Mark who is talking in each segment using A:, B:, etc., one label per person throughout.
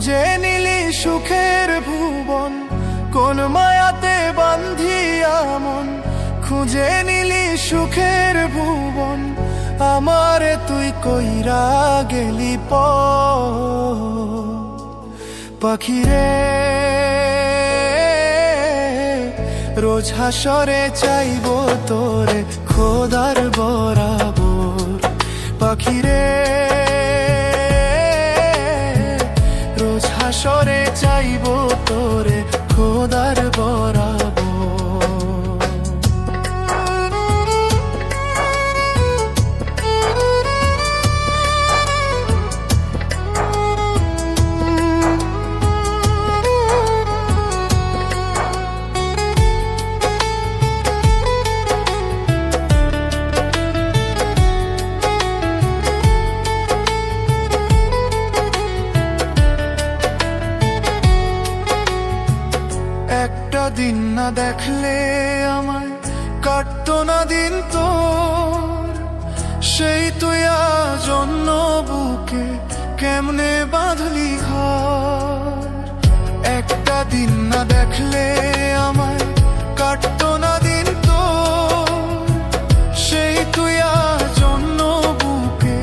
A: খুঁজে নিলি সুখের ভুবন, কোন মায়াতে বান্ধিয়া মন। খুঁজে নিলি সুখের ভুবন, আমারে তুই কইরা গেলি পাখিরে। রোজ হাসরে চাইব তোরে খোদার বরাবর পাখিরে। রোজ হাসরে চাইব তোরে খোদার বরাবর। একটা দিন না দেখলে আমায় কাটতো না দিন তোর, সেই তুই আজ অন্য বুকে কেমনে বাঁধলি ঘর। একটা দিন না দেখলে আমায় কাটতো না দিন তোর, সেই তুই আজ অন্য বুকে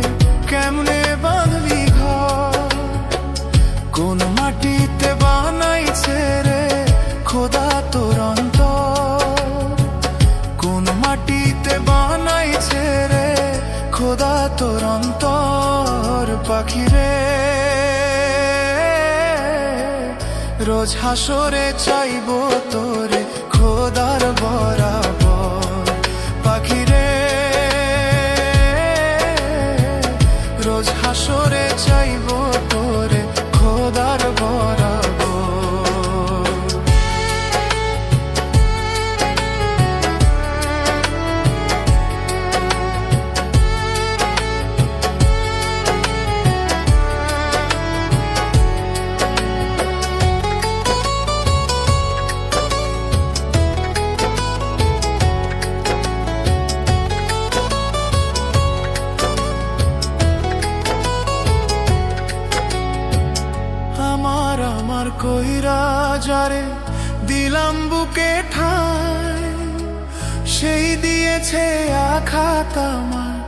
A: কেমনে বাঁধলি ঘর। কোন মাটিতে বানাইছে রে খোদা তোর অন্তর, কোন মাটিতে বানাইছে রে খোদা তোর অন্তর পাখিরে। রোজ হাসরে চাইব তোরে খোদার বরাবর পাখিরে। রোজ হাসরে চাইব তোরে খোদার বরাবর। আমার কইরা যারে দিলাম বুকে ঠাই, সেই দিয়েছে আঘাত আমার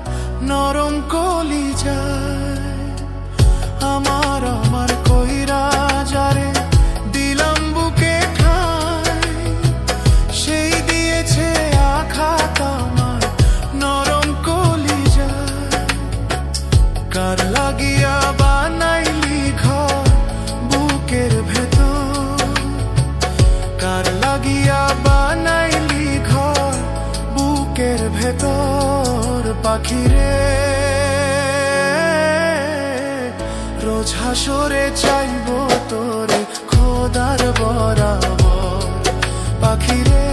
A: নরম কলিজায়। আমার কইরা যারে দিলাম বুকে ঠাই, সেই দিয়েছে আঘাত আমার নরম কলিজায়। কার লাগিয়া বানাইলি ঘর বুকের ভেতর, কার লাগিয়া বানাইলি ঘর বুকের ভেতর পাখিরে। রোজ হাসরে চাইব তোরে খোদার বরাবর পাখিরে।